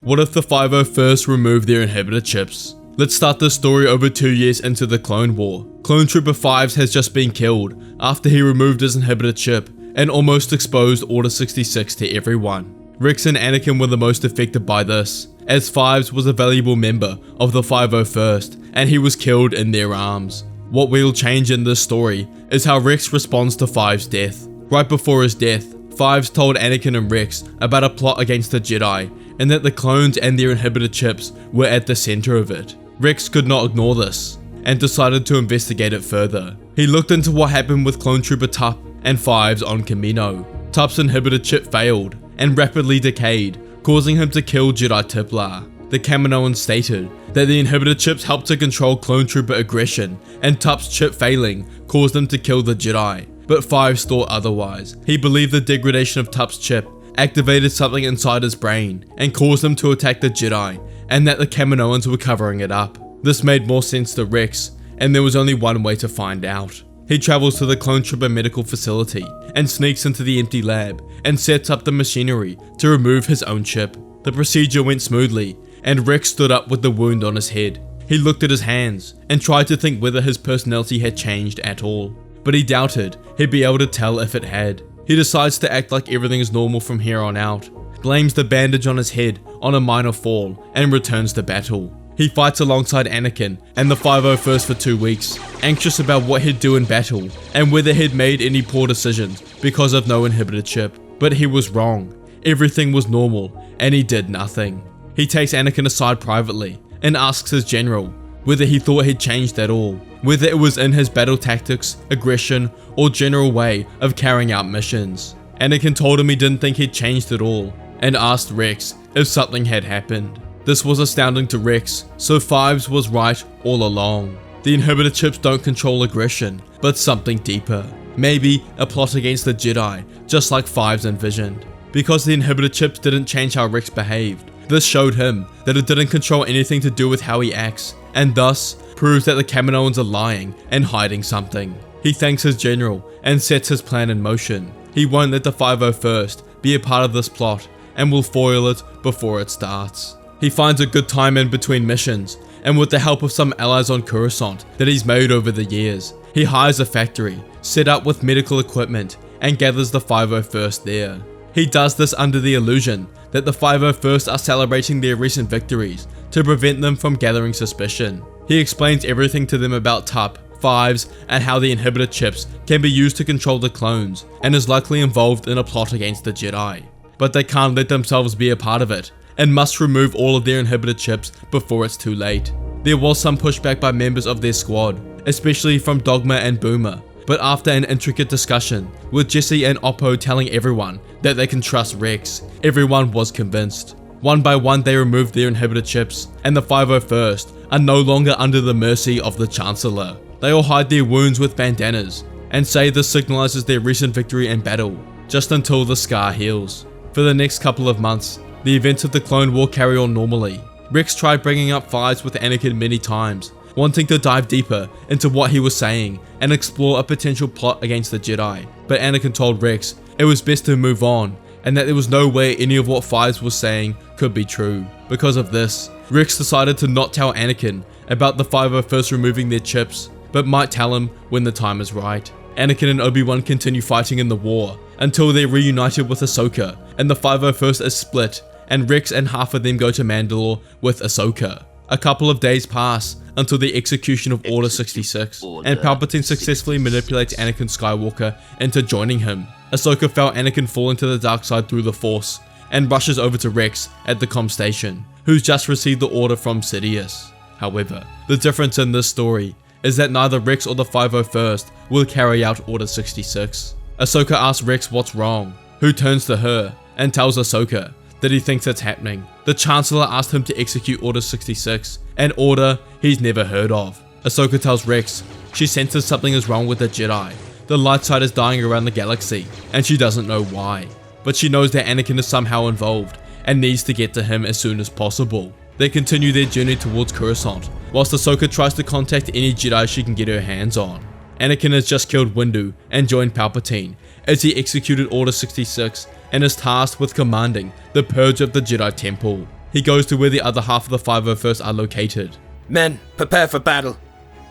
What if the 501st removed their inhibitor chips? Let's start this story over 2 years into the Clone War. Clone Trooper 5 has just been killed after he removed his inhibitor chip and almost exposed Order 66 to everyone. Rex and Anakin were the most affected by this, as Fives was a valuable member of the 501st and he was killed in their arms. What will change in this story is how Rex responds to Fives' death. Right before his death, Fives told Anakin and Rex about a plot against the Jedi and that the clones and their inhibitor chips were at the center of it. Rex could not ignore this and decided to investigate it further. He looked into what happened with Clone Trooper Tup and Fives on Kamino. Tup's inhibitor chip failed and rapidly decayed, causing him to kill Jedi Tiplar. The Kaminoans stated that the inhibitor chips helped to control Clone Trooper aggression, and Tup's chip failing caused him to kill the Jedi. But Fives thought otherwise. He believed the degradation of Tup's chip activated something inside his brain and caused him to attack the Jedi, and that the Kaminoans were covering it up. This made more sense to Rex, and there was only one way to find out. He travels to the Clone Trooper medical facility and sneaks into the empty lab and sets up the machinery to remove his own chip. The procedure went smoothly, and Rex stood up with the wound on his head. He looked at his hands and tried to think whether his personality had changed at all, but he doubted he'd be able to tell if it had. He decides to act like everything is normal from here on out, blames the bandage on his head on a minor fall, and returns to battle. He fights alongside Anakin and the 501st for 2 weeks, anxious about what he'd do in battle and whether he'd made any poor decisions because of no inhibitor chip. But he was wrong. Everything was normal and he did nothing. He takes Anakin aside privately and asks his general whether he thought he'd changed at all, whether it was in his battle tactics, aggression, or general way of carrying out missions. Anakin told him he didn't think he'd changed at all and asked Rex if something had happened. This was astounding to Rex, so Fives was right all along. The inhibitor chips don't control aggression, but something deeper. Maybe a plot against the Jedi, just like Fives envisioned. Because the inhibitor chips didn't change how Rex behaved, this showed him that it didn't control anything to do with how he acts, and thus proves that the Kaminoans are lying and hiding something. He thanks his general and sets his plan in motion. He won't let the 501st be a part of this plot and will foil it before it starts. He finds a good time in between missions, and with the help of some allies on Coruscant that he's made over the years, he hires a factory, set up with medical equipment, and gathers the 501st there. He does this under the illusion that the 501st are celebrating their recent victories to prevent them from gathering suspicion. He explains everything to them about Tup, Fives, and how the inhibitor chips can be used to control the clones, and is likely involved in a plot against the Jedi. But they can't let themselves be a part of it, and must remove all of their inhibitor chips before it's too late. There was some pushback by members of their squad, especially from Dogma and Boomer, but after an intricate discussion, with Jesse and Oppo telling everyone that they can trust Rex, everyone was convinced. One by one they removed their inhibitor chips, and the 501st are no longer under the mercy of the Chancellor. They all hide their wounds with bandanas, and say this signalizes their recent victory in battle, just until the scar heals. For the next couple of months, the events of the Clone War carry on normally. Rex tried bringing up Fives with Anakin many times, wanting to dive deeper into what he was saying and explore a potential plot against the Jedi, but Anakin told Rex it was best to move on and that there was no way any of what Fives was saying could be true. Because of this, Rex decided to not tell Anakin about the 501st removing their chips, but might tell him when the time is right. Anakin and Obi-Wan continue fighting in the war until they're reunited with Ahsoka, and the 501st is split, and Rex and half of them go to Mandalore with Ahsoka. A couple of days pass until the execution of Order 66, and Palpatine successfully manipulates Anakin Skywalker into joining him. Ahsoka felt Anakin fall into the dark side through the Force, and rushes over to Rex at the comm station, who's just received the order from Sidious. However, the difference in this story is that neither Rex or the 501st will carry out Order 66. Ahsoka asks Rex what's wrong, who turns to her and tells Ahsoka that he thinks it's happening. The Chancellor asked him to execute Order 66, an order he's never heard of. Ahsoka tells Rex she senses something is wrong with the Jedi. The light side is dying around the galaxy, and she doesn't know why. But she knows that Anakin is somehow involved, and needs to get to him as soon as possible. They continue their journey towards Coruscant, whilst Ahsoka tries to contact any Jedi she can get her hands on. Anakin has just killed Windu and joined Palpatine as he executed Order 66 and is tasked with commanding the purge of the Jedi Temple. he goes to where the other half of the 501st are located. Men, prepare for battle.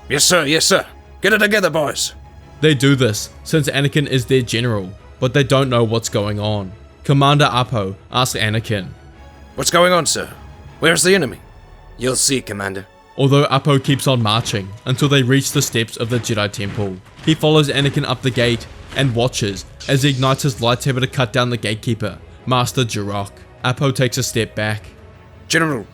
Yes sir, yes sir. Get it together, boys. They do this since Anakin is their general, but they don't know what's going on. Commander Apo asks Anakin, What's going on, sir? Where's the enemy? You'll see, Commander. Although Apo keeps on marching until they reach the steps of the Jedi Temple. He follows Anakin up the gate and watches as he ignites his lightsaber to cut down the gatekeeper, Master Jirok. Apo takes a step back. General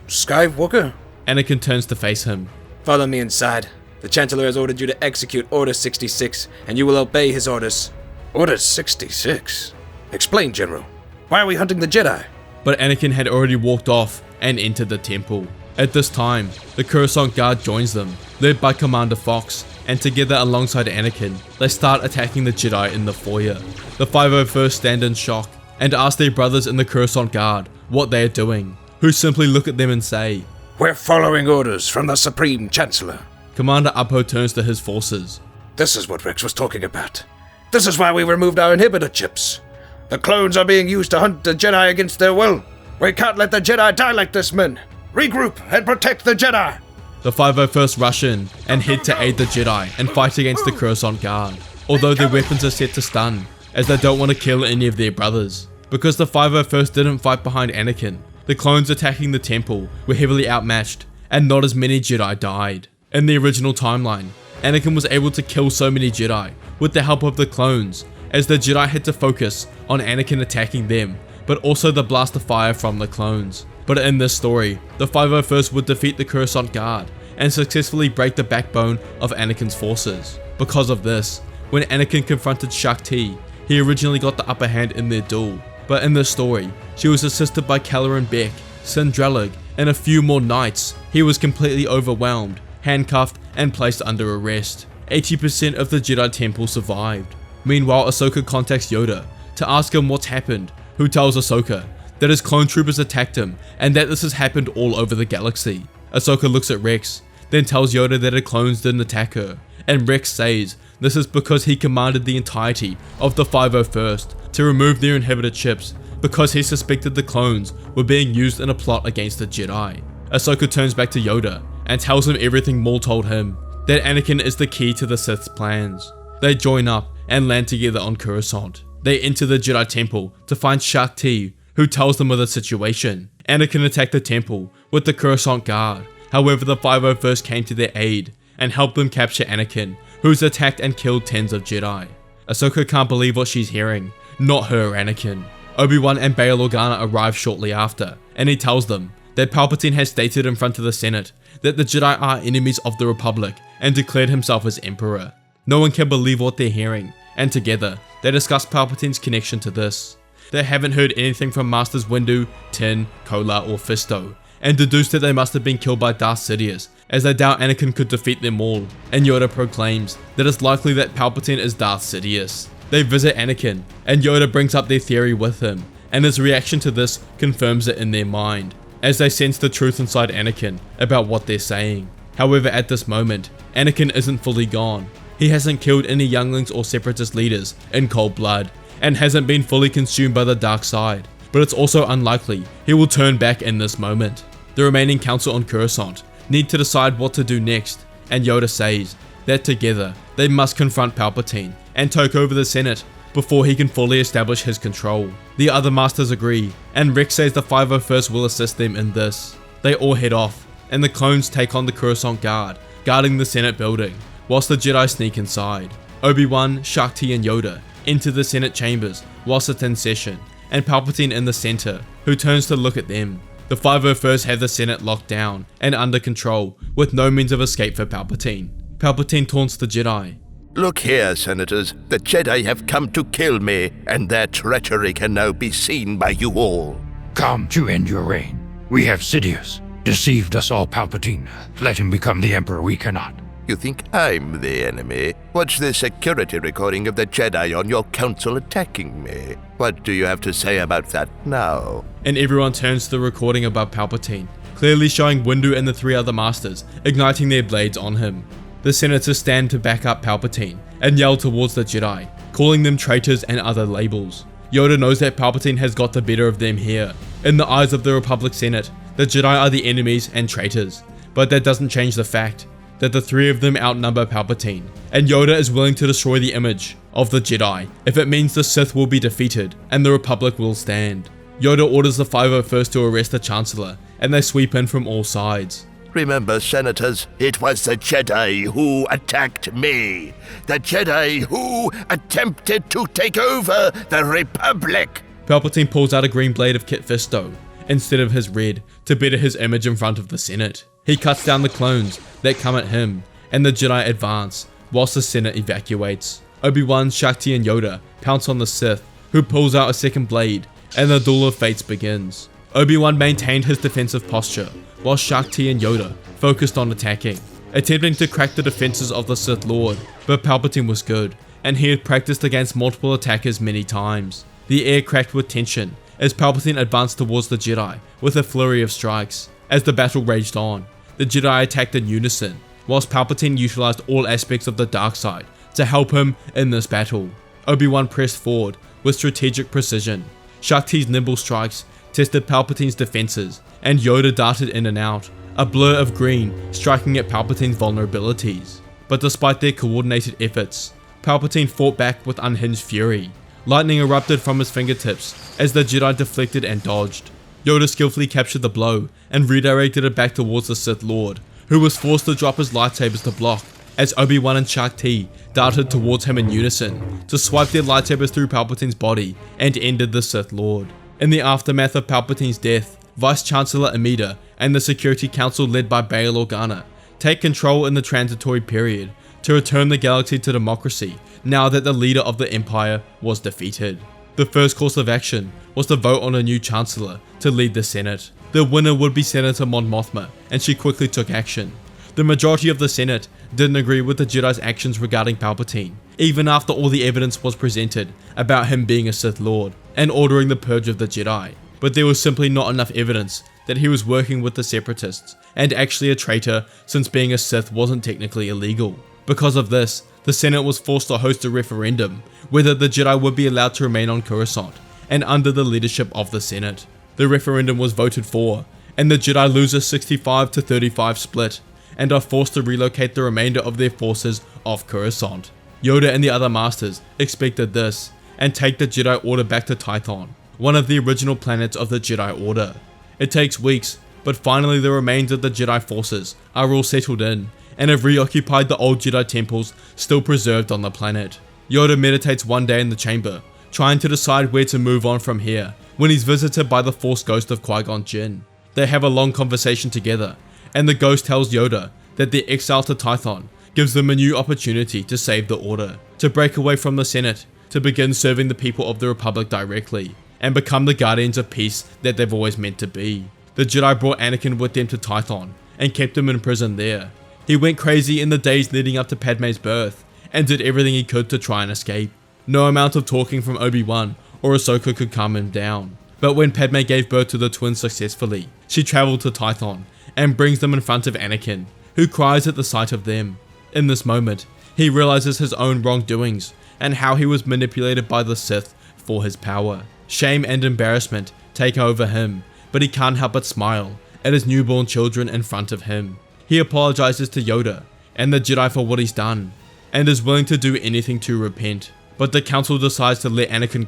Skywalker? Anakin turns to face him. Follow me inside. The Chancellor has ordered you to execute Order 66, and you will obey his orders. Order 66? Explain, General. Why are we hunting the Jedi? But Anakin had already walked off and entered the temple. At this time, the Coruscant Guard joins them, led by Commander Fox, and together alongside Anakin, they start attacking the Jedi in the foyer. The 501st stand in shock and ask their brothers in the Coruscant Guard what they are doing, who simply look at them and say, We're following orders from the Supreme Chancellor. Commander Apo turns to his forces. This is what Rex was talking about. This is why we removed our inhibitor chips. The clones are being used to hunt the Jedi against their will. We can't let the Jedi die like this, men. Regroup and protect the Jedi. The 501st rush in and head to aid the Jedi and fight against the Coruscant Guard, although their weapons are set to stun, as they don't want to kill any of their brothers. Because the 501st didn't fight behind Anakin, the clones attacking the temple were heavily outmatched, and not as many Jedi died. In the original timeline, Anakin was able to kill so many Jedi with the help of the clones, as the Jedi had to focus on Anakin attacking them, but also the blast of fire from the clones. But in this story, the 501st would defeat the Coruscant Guard and successfully break the backbone of Anakin's forces. Because of this, when Anakin confronted Shakti, he originally got the upper hand in their duel. But in this story, she was assisted by Kelleran Beck, Sindralig, and a few more knights. He was completely overwhelmed, handcuffed, and placed under arrest. 80% of the Jedi Temple survived. Meanwhile, Ahsoka contacts Yoda to ask him what's happened, who tells Ahsoka that his clone troopers attacked him and that this has happened all over the galaxy. Ahsoka looks at Rex, then tells Yoda that her clones didn't attack her, and Rex says this is because he commanded the entirety of the 501st to remove their inhibitor chips because he suspected the clones were being used in a plot against the Jedi. Ahsoka turns back to Yoda and tells him everything Maul told him, that Anakin is the key to the Sith's plans. They join up and land together on Coruscant. They enter the Jedi Temple to find Shakti, who tells them of the situation. Anakin attacked the temple with the Coruscant Guard. However, the 501st came to their aid and helped them capture Anakin, who's attacked and killed tens of Jedi. Ahsoka can't believe what she's hearing. Not her, Anakin. Obi-Wan and Bail Organa arrive shortly after, and he tells them that Palpatine has stated in front of the Senate that the Jedi are enemies of the Republic and declared himself as Emperor. No one can believe what they're hearing, and together, they discuss Palpatine's connection to this. They haven't heard anything from Masters Windu, Tin, Kola, or Fisto, and deduce that they must have been killed by Darth Sidious, as they doubt Anakin could defeat them all, and Yoda proclaims that it's likely that Palpatine is Darth Sidious. They visit Anakin, and Yoda brings up their theory with him, and his reaction to this confirms it in their mind, as they sense the truth inside Anakin about what they're saying. However, at this moment, Anakin isn't fully gone. He hasn't killed any younglings or separatist leaders in cold blood, and hasn't been fully consumed by the dark side, but it's also unlikely he will turn back in this moment. The remaining council on Coruscant need to decide what to do next, and Yoda says that together they must confront Palpatine and take over the Senate before he can fully establish his control. The other masters agree, and Rex says the 501st will assist them in this. They all head off, and the clones take on the Coruscant Guard, guarding the Senate building, whilst the Jedi sneak inside. Obi-Wan, Shakti, and Yoda enter the Senate chambers whilst it's in session, and Palpatine in the center, who turns to look at them. The 501st have the Senate locked down and under control, with no means of escape for Palpatine. Palpatine taunts the Jedi. Look here, Senators. The Jedi have come to kill me, and their treachery can now be seen by you all. Come to end your reign. We have Sidious. Deceived us all, Palpatine. Let him become the Emperor, we cannot. You think I'm the enemy? Watch the security recording of the Jedi on your council attacking me. What do you have to say about that now? And everyone turns to the recording above Palpatine, clearly showing Windu and the three other masters igniting their blades on him. The senators stand to back up Palpatine and yell towards the Jedi, calling them traitors and other labels. Yoda knows that Palpatine has got the better of them here. In the eyes of the Republic Senate, the Jedi are the enemies and traitors, but that doesn't change the fact that the three of them outnumber Palpatine, and Yoda is willing to destroy the image of the Jedi if it means the Sith will be defeated and the Republic will stand. Yoda orders the 501st to arrest the Chancellor, and they sweep in from all sides. Remember, Senators, it was the Jedi who attacked me. The Jedi who attempted to take over the Republic. Palpatine pulls out a green blade of Kit Fisto instead of his red to better his image in front of the Senate. He cuts down the clones that come at him, and the Jedi advance whilst the Senate evacuates. Obi-Wan, Shaak Ti, and Yoda pounce on the Sith, who pulls out a second blade, and the Duel of Fates begins. Obi-Wan maintained his defensive posture, while Shaak Ti and Yoda focused on attacking, attempting to crack the defenses of the Sith Lord, but Palpatine was good, and he had practiced against multiple attackers many times. The air cracked with tension as Palpatine advanced towards the Jedi with a flurry of strikes. As the battle raged on, the Jedi attacked in unison, whilst Palpatine utilized all aspects of the dark side to help him in this battle. Obi-Wan pressed forward with strategic precision. Shaak Ti's nimble strikes tested Palpatine's defenses, and Yoda darted in and out, a blur of green striking at Palpatine's vulnerabilities. But despite their coordinated efforts, Palpatine fought back with unhinged fury. Lightning erupted from his fingertips as the Jedi deflected and dodged. Yoda skillfully captured the blow and redirected it back towards the Sith Lord, who was forced to drop his lightsabers to block as Obi-Wan and Shaak Ti darted towards him in unison to swipe their lightsabers through Palpatine's body and ended the Sith Lord. In the aftermath of Palpatine's death, Vice-Chancellor Amida and the Security Council led by Bail Organa take control in the transitory period to return the galaxy to democracy now that the leader of the Empire was defeated. The first course of action was to vote on a new Chancellor to lead the Senate. The winner would be Senator Mon Mothma, and she quickly took action. The majority of the Senate didn't agree with the Jedi's actions regarding Palpatine, even after all the evidence was presented about him being a Sith Lord and ordering the purge of the Jedi. But there was simply not enough evidence that he was working with the Separatists and actually a traitor, since being a Sith wasn't technically illegal. Because of this, the Senate was forced to host a referendum whether the Jedi would be allowed to remain on Coruscant, and under the leadership of the Senate. The referendum was voted for, and the Jedi lose a 65-35 split, and are forced to relocate the remainder of their forces off Coruscant. Yoda and the other Masters expected this, and take the Jedi Order back to Tython, one of the original planets of the Jedi Order. It takes weeks, but finally the remains of the Jedi forces are all settled in, and have reoccupied the old Jedi temples still preserved on the planet. Yoda meditates one day in the chamber, trying to decide where to move on from here, when he's visited by the Force ghost of Qui-Gon Jinn. They have a long conversation together, and the ghost tells Yoda that their exile to Tython gives them a new opportunity to save the Order, to break away from the Senate, to begin serving the people of the Republic directly, and become the guardians of peace that they've always meant to be. The Jedi brought Anakin with them to Tython, and kept him in prison there. He went crazy in the days leading up to Padme's birth, and did everything he could to try and escape. No amount of talking from Obi-Wan or Ahsoka could calm him down. But when Padme gave birth to the twins successfully, she travelled to Tython, and brings them in front of Anakin, who cries at the sight of them. In this moment, he realizes his own wrongdoings, and how he was manipulated by the Sith for his power. Shame and embarrassment take over him, but he can't help but smile at his newborn children in front of him. He apologizes to Yoda and the Jedi for what he's done, and is willing to do anything to repent. But the council decides to let Anakin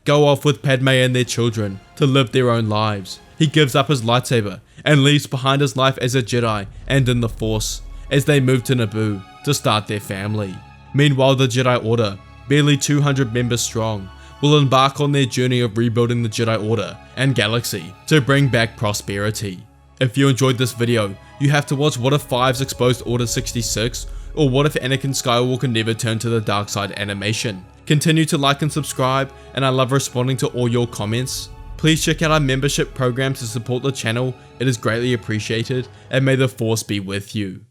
go off with Padme and their children to live their own lives. He gives up his lightsaber and leaves behind his life as a Jedi and in the Force, as they move to Naboo to start their family. Meanwhile, the Jedi Order, barely 200 members strong, will embark on their journey of rebuilding the Jedi Order and galaxy to bring back prosperity. If you enjoyed this video, you have to watch What If 5's exposed Order 66, or What If Anakin Skywalker never turned to the dark side animation. Continue to like and subscribe, and I love responding to all your comments. Please check out our membership program to support the channel, it is greatly appreciated, and may the Force be with you.